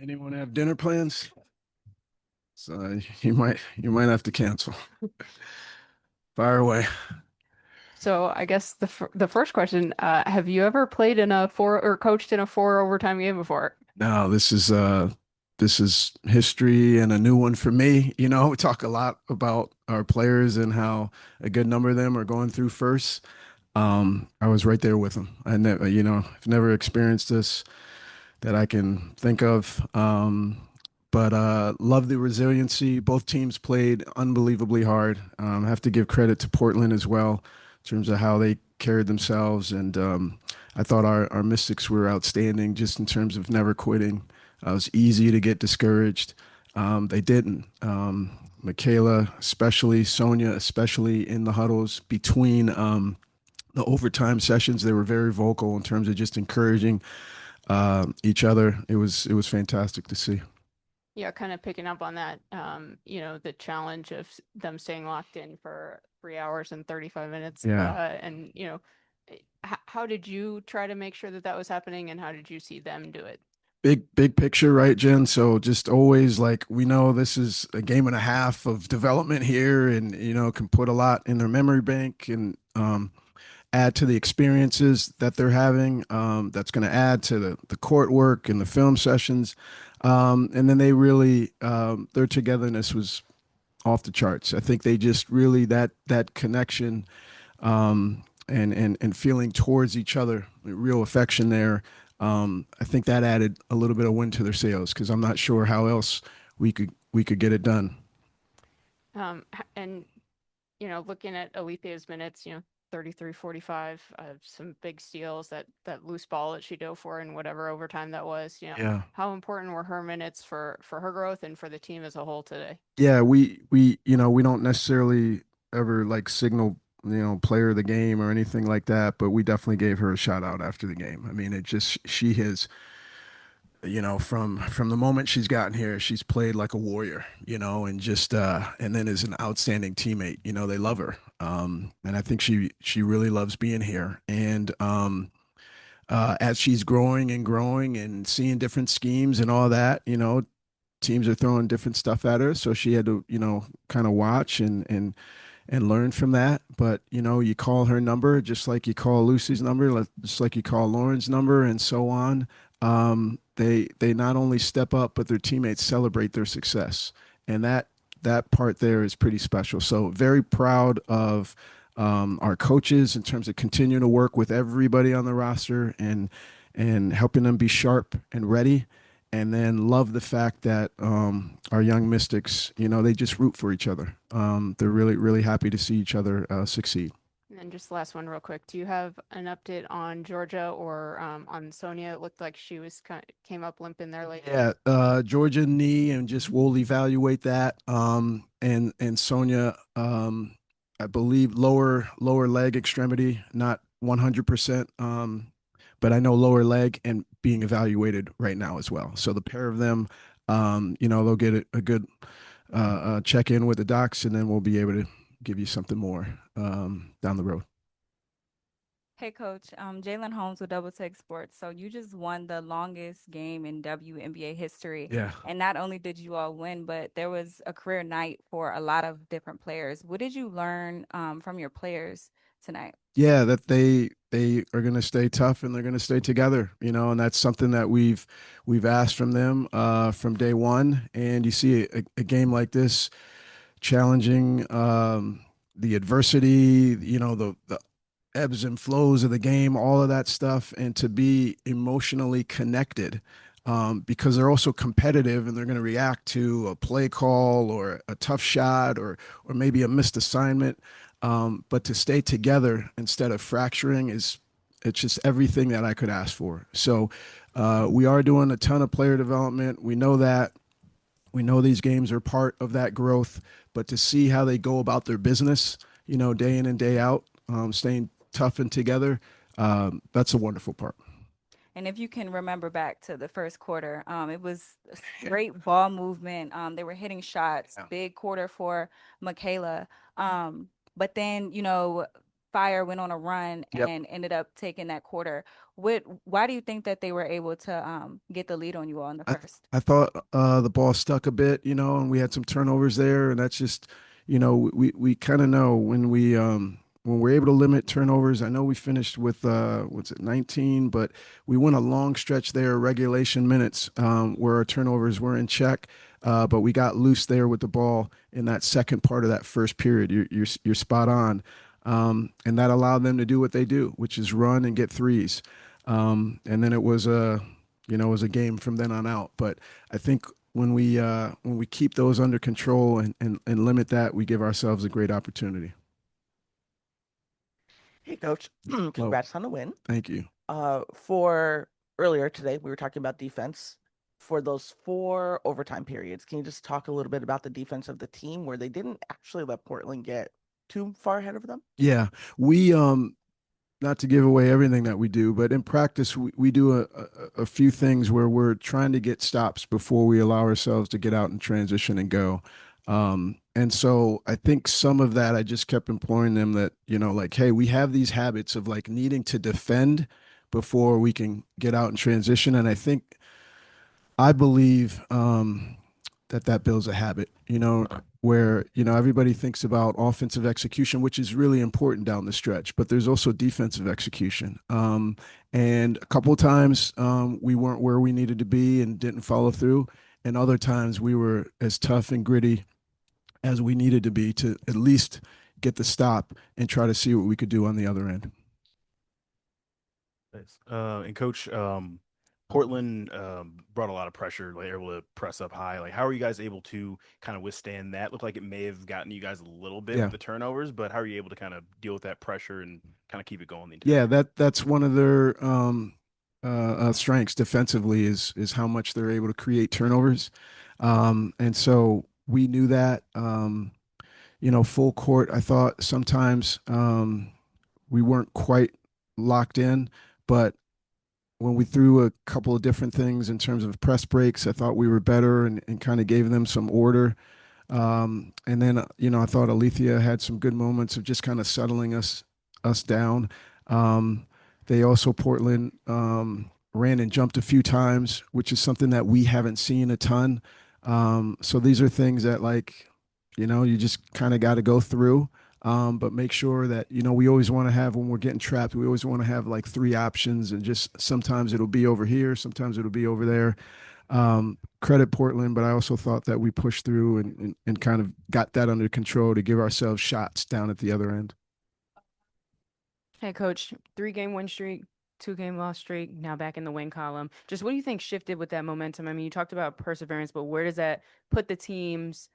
Anyone have dinner plans? So you might have to cancel. Fire away. So I guess the first question, have you ever played in a four or coached in a four overtime game before? No, this is history and a new one for me. We talk a lot about our players and how a good number of them are going through first. I was right there with them. I've never experienced this that I can think of. But love the resiliency. Both teams played unbelievably hard. I have to give credit to Portland as well in terms of how they carried themselves. And I thought our Mystics were outstanding just in terms of never quitting. It was easy to get discouraged. They didn't. Michaela, especially, Sonia, especially in the huddles between the overtime sessions, they were very vocal in terms of just encouraging each other. It was fantastic to see. Yeah, kind of picking up on that, the challenge of them staying locked in for 3 hours and 35 minutes. Yeah. And, how did you try to make sure that that was happening and how did you see them do it? Big picture, right, Jen? So just always like we know this is a game and a half of development here, and can put a lot in their memory bank and add to the experiences that they're having. That's going to add to the court work and the film sessions, and then they really their togetherness was off the charts. I think they just really that connection and feeling towards each other, real affection there. I think that added a little bit of wind to their sails because I'm not sure how else we could get it done. And looking at Alethea's minutes, 33, 45, some big steals, that loose ball that she dove for in whatever overtime that was, Yeah. how important were her minutes for her growth and for the team as a whole today? Yeah, we don't necessarily ever like signal, player of the game or anything like that, but we definitely gave her a shout out after the game. I mean, it just she has, from the moment she's gotten here, she's played like a warrior, and just and then is an outstanding teammate. They love her. And I think she really loves being here. And as she's growing and growing and seeing different schemes and all that, teams are throwing different stuff at her, so she had to, kind of watch and learn from that. But you call her number just like you call Lucy's number, just like you call Lauren's number, and so on. They not only step up, but their teammates celebrate their success, and that part there is pretty special. So very proud of our coaches in terms of continuing to work with everybody on the roster and helping them be sharp and ready. And then love the fact that our young Mystics, they just root for each other. They're really, really happy to see each other succeed. And then just last one real quick. Do you have an update on Georgia or on Sonia? It looked like she was came up limping there late. Yeah, Georgia knee, and just we'll evaluate that. And Sonia, I believe lower leg extremity, not 100%. But I know lower leg and being evaluated right now as well. So the pair of them, they'll get a good check in with the docs, and then we'll be able to give you something more down the road. Hey coach, Jalen Holmes with Double Tech Sports. So you just won the longest game in WNBA history. Yeah. And not only did you all win, but there was a career night for a lot of different players. What did you learn from your players tonight? Yeah, that they are going to stay tough and they're going to stay together, and that's something that we've asked from them from day one. And you see a game like this challenging the adversity, the ebbs and flows of the game, all of that stuff, and to be emotionally connected. Because they're also competitive and they're going to react to a play call or a tough shot or maybe a missed assignment. But to stay together instead of fracturing is it's just everything that I could ask for. So we are doing a ton of player development. We know that. We know these games are part of that growth, but to see how they go about their business, day in and day out, staying tough and together, that's a wonderful part. And if you can remember back to the first quarter, it was great ball movement. They were hitting shots, Yeah. big quarter for Michaela. But then, Fire went on a run Yep. and ended up taking that quarter. Why do you think that they were able to get the lead on you all in the first? I thought the ball stuck a bit, you know, and we had some turnovers there, and that's just, you know, we kind of know when we're able to limit turnovers. I know we finished with what's it 19, but we went a long stretch there, regulation minutes, where our turnovers were in check. But we got loose there with the ball in that second part of that first period. You're spot on, and that allowed them to do what they do, which is run and get threes. And then it was a it was a game from then on out. But I think when we keep those under control and limit that, we give ourselves a great opportunity. Hey, Coach, Well, congrats on the win. thank you. For earlier today, we were talking about defense. For those 4 overtime periods, can you just talk a little bit about the defense of the team where they didn't actually let Portland get too far ahead of them? Yeah, we not to give away everything that we do, but in practice we do a few things where we're trying to get stops before we allow ourselves to get out and transition and go. And so I think some of that I just kept imploring them that, you know, like, hey, we have these habits of like needing to defend before we can get out and transition. And I believe that builds a habit, you know, where, you know, everybody thinks about offensive execution, which is really important down the stretch, but there's also defensive execution. And a couple of times we weren't where we needed to be and didn't follow through. And other times we were as tough and gritty as we needed to be to at least get the stop and try to see what we could do on the other end. Nice. And Coach, Portland brought a lot of pressure. Like, they were able to press up high. Like, how are you guys able to kind of withstand that? Looked like it may have gotten you guys a little bit Yeah. with the turnovers, but how are you able to kind of deal with that pressure and kind of keep it going the entire Yeah, game? that's one of their strengths defensively is how much they're able to create turnovers, and so we knew that. You know, full court. I thought sometimes we weren't quite locked in, but when we threw a couple of different things in terms of press breaks, I thought we were better and kind of gave them some order. And then you know, I thought Alethea had some good moments of just kind of settling us down. Um, they also Portland ran and jumped a few times, which is something that we haven't seen a ton. So these are things that, like, you know, you just kind of got to go through. But make sure that, you know, we always want to have, when we're getting trapped, we always want to have like three options, and just sometimes it'll be over here, sometimes it'll be over there. Credit Portland, but I also thought that we pushed through and kind of got that under control to give ourselves shots down at the other end. Hey, Coach, 3-game win streak, 2-game loss streak, now back in the win column. Just what do you think shifted with that momentum? I mean, you talked about perseverance, but where does that put the team's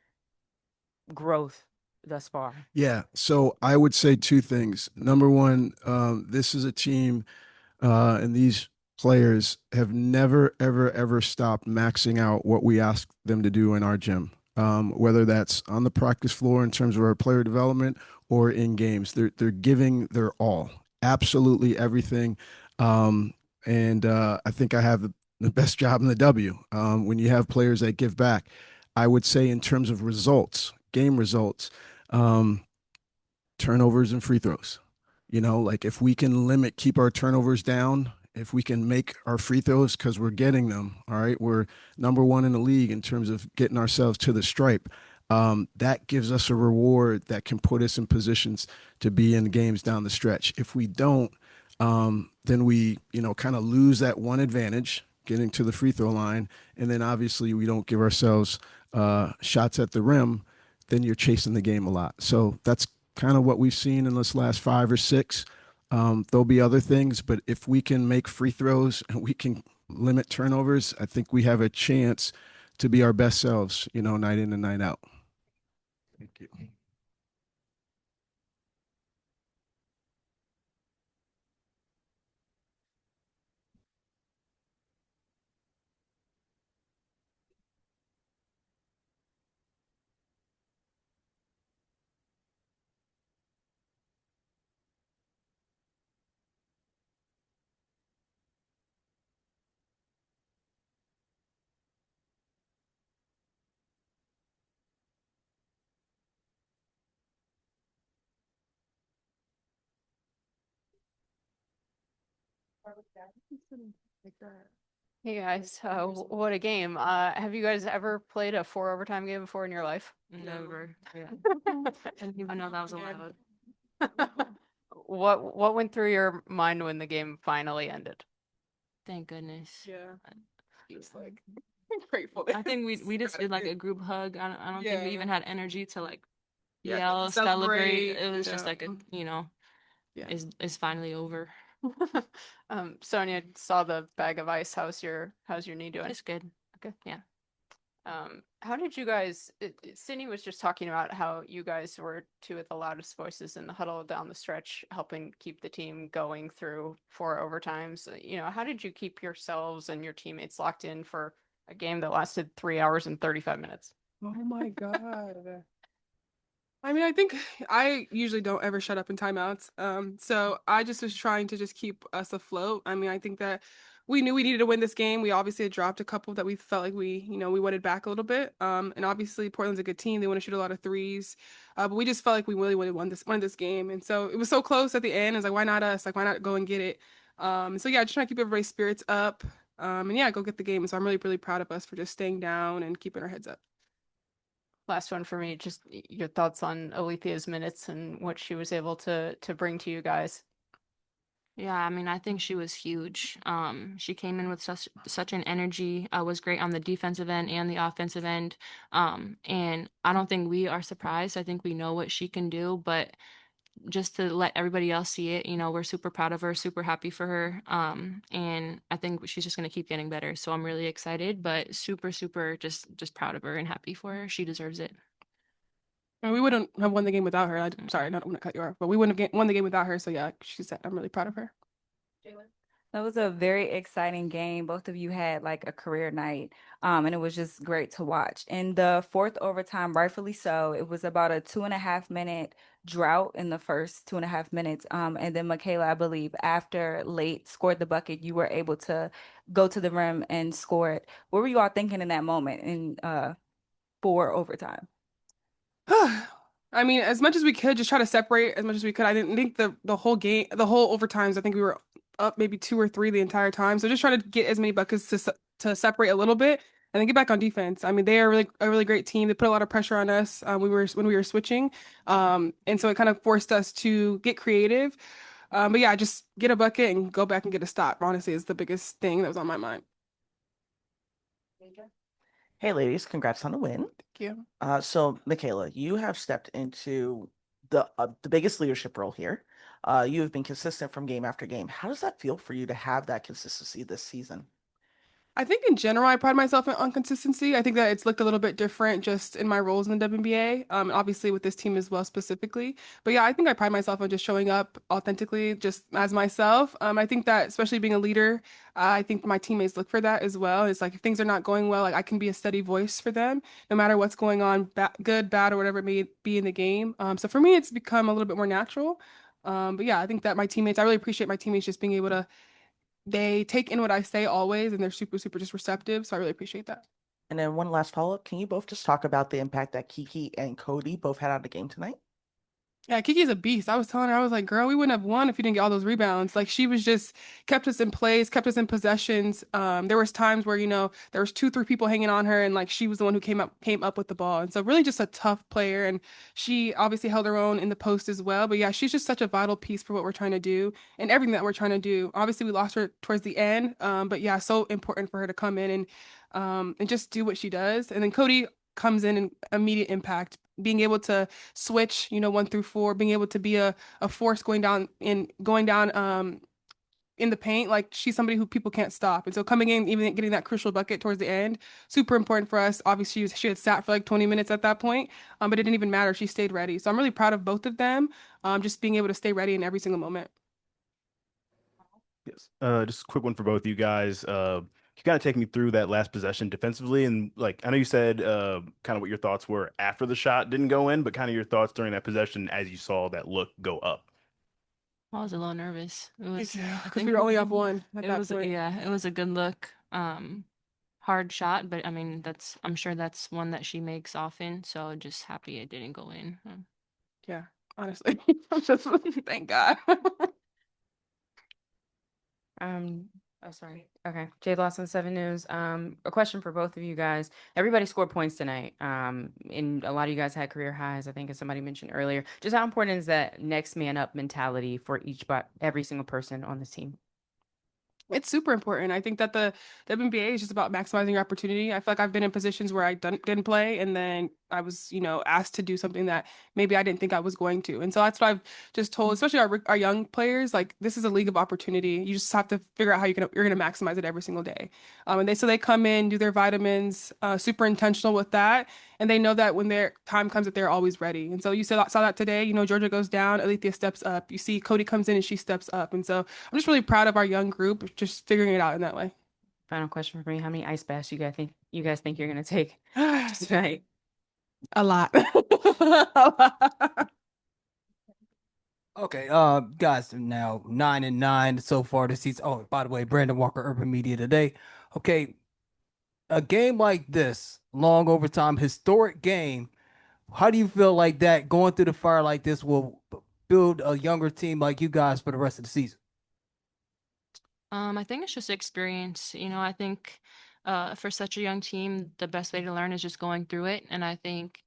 growth thus far? Yeah, so I would say two things. Number one, this is a team, and these players have never, ever, ever stopped maxing out what we ask them to do in our gym. Whether that's on the practice floor in terms of our player development or in games, they're giving their all, absolutely everything. And I think I have the best job in the W. When you have players that give back, I would say in terms of results, game results. Um, Turnovers and free throws. You know, like if we can keep our turnovers down, if we can make our free throws because we're getting them, all right, we're number one in the league in terms of getting ourselves to the stripe. That gives us a reward that can put us in positions to be in games down the stretch. If we don't, then we, you know, kind of lose that one advantage getting to the free throw line. And then obviously we don't give ourselves shots at the rim, then you're chasing the game a lot. So that's kind of what we've seen in this last 5 or 6. There'll be other things, but if we can make free throws and we can limit turnovers, I think we have a chance to be our best selves, you know, night in and night out. Thank you. Hey guys, what a game. Have you guys ever played a 4 overtime game before in your life? Never. Yeah. Didn't even know that was allowed. What went through your mind when the game finally ended? Thank goodness. Yeah. I- Just like grateful. I think we just did like a group hug. I don't think we even had energy to like yell, celebrate. It was just like a, Yeah. it's finally over. Sonia saw the bag of ice. How's your knee doing? It's good. Okay. Yeah. How did you guys, Sydney was just talking about how you guys were two of the loudest voices in the huddle down the stretch, helping keep the team going through 4 overtimes. How did you keep yourselves and your teammates locked in for a game that lasted 3 hours and 35 minutes? Oh my God. I mean, I think I usually don't ever shut up in timeouts. So I just was trying to just keep us afloat. I mean, I think that we knew we needed to win this game. We obviously had dropped a couple that we felt like we wanted back a little bit. And obviously Portland's a good team. They want to shoot a lot of threes. But we just felt like we really wanted this game. And so it was so close at the end. It's like, why not us? Like, why not go and get it? So yeah, just trying to keep everybody's spirits up. And yeah, go get the game. So I'm really, really proud of us for just staying down and keeping our heads up. Last one for me, just your thoughts on Alethea's minutes and what she was able to bring to you guys. Yeah, I mean, I think she was huge. She came in with such an energy, was great on the defensive end and the offensive end. And I don't think we are surprised. I think we know what she can do, but just to let everybody else see it, we're super proud of her, super happy for her. And I think she's just gonna keep getting better. So I'm really excited, but super, super just proud of her and happy for her. She deserves it. I mean, we wouldn't have won the game without her. Sorry, I don't want to cut you off, but we wouldn't have won the game without her. So yeah, she said, I'm really proud of her. That was a very exciting game. Both of you had like a career night, and it was just great to watch. In the fourth overtime, rightfully so, it was about a 2.5 minute drought in the first 2.5 minutes. And then Michaela, I believe, after late scored the bucket, you were able to go to the rim and score it. What were you all thinking in that moment in four overtime? I mean, as much as we could, just try to separate as much as we could. I didn't think the whole game, the whole overtimes. I think we were up maybe two or three the entire time. So just try to get as many buckets to separate a little bit and then get back on defense. I mean, they are really a really great team. They put a lot of pressure on us. When we were switching, and so it kind of forced us to get creative. But yeah, just get a bucket and go back and get a stop. Honestly, is the biggest thing that was on my mind. Hey, ladies, congrats on the win. Thank you. So Michaela, you have stepped into the biggest leadership role here. You have been consistent from game after game. How does that feel for you to have that consistency this season? I think in general, I pride myself on consistency. I think that it's looked a little bit different just in my roles in the WNBA, obviously with this team as well specifically. But yeah, I think I pride myself on just showing up authentically, just as myself. I think that especially being a leader, I think my teammates look for that as well. It's like if things are not going well, like I can be a steady voice for them, no matter what's going on, good, bad, or whatever it may be in the game. So for me, it's become a little bit more natural. But yeah, I think that my teammates, I really appreciate my teammates just being able to they take in what I say always, and they're super, super just receptive. So I really appreciate that. And then one last follow-up. Can you both just talk about the impact that Kiki and Cody both had on the game tonight? Yeah, Kiki's a beast. I was telling her, I was like, girl, we wouldn't have won if you didn't get all those rebounds. Like she was just kept us in plays, kept us in possessions. There was times where, there was two, three people hanging on her and like she was the one who came up with the ball. And so really just a tough player. And she obviously held her own in the post as well. But yeah, she's just such a vital piece for what we're trying to do and everything that we're trying to do. Obviously we lost her towards the end. But yeah, so important for her to come in and just do what she does. And then Cody comes in and immediate impact, being able to switch, 1 through 4, being able to be a force going down in the paint. Like she's somebody who people can't stop. And so coming in, even getting that crucial bucket towards the end, super important for us. Obviously, she had sat for like 20 minutes at that point, but it didn't even matter. She stayed ready. So I'm really proud of both of them, just being able to stay ready in every single moment. Yes. Just a quick one for both of you guys. You kind of take me through that last possession defensively, and like I know you said, kind of what your thoughts were after the shot didn't go in, but kind of your thoughts during that possession as you saw that look go up. I was a little nervous. It was, I Because think we were only up one at it that was, point. yeah, it was a good look. Hard shot, but I mean, I'm sure that's one that she makes often. So just happy it didn't go in. Yeah, honestly, I'm just thank God. Oh, sorry. Okay. Jay Lawson, 7 News. A question for both of you guys. Everybody scored points tonight. And a lot of you guys had career highs, I think, as somebody mentioned earlier. Just how important is that next man up mentality for every single person on this team? It's super important. I think that the WNBA is just about maximizing your opportunity. I feel like I've been in positions where I didn't play, and then I was, asked to do something that maybe I didn't think I was going to. And so that's what I've just told, especially our young players, like this is a league of opportunity. You just have to figure out how you're gonna maximize it every single day. And they come in, do their vitamins, super intentional with that, and they know that when their time comes, that they're always ready. And so saw that today. Georgia goes down, Alethea steps up. You see Cody comes in and she steps up, and so I'm just really proud of our young group just figuring it out in that way. Final question for me. How many ice baths you guys think you're gonna take tonight? A lot. A lot. Okay, guys, now 9-9 so far this season. Oh, by the way, Brandon Walker, Urban Media Today. Okay, a game like this, long overtime, historic game. How do you feel like that going through the fire like this will build a younger team like you guys for the rest of the season? I think it's just experience. I think for such a young team, the best way to learn is just going through it. And I think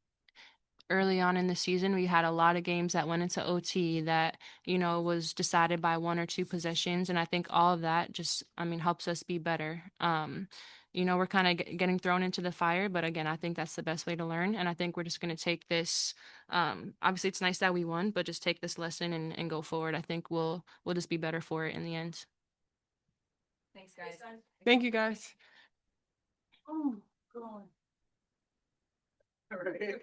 early on in the season, we had a lot of games that went into OT that, was decided by 1 or 2 possessions. And I think all of that just, helps us be better. We're kind of getting thrown into the fire, but again, I think that's the best way to learn. And I think we're just going to take this. Obviously, it's nice that we won, but just take this lesson and go forward. I think we'll just be better for it in the end. Thanks, guys. Thank you, guys. Oh, God. All right.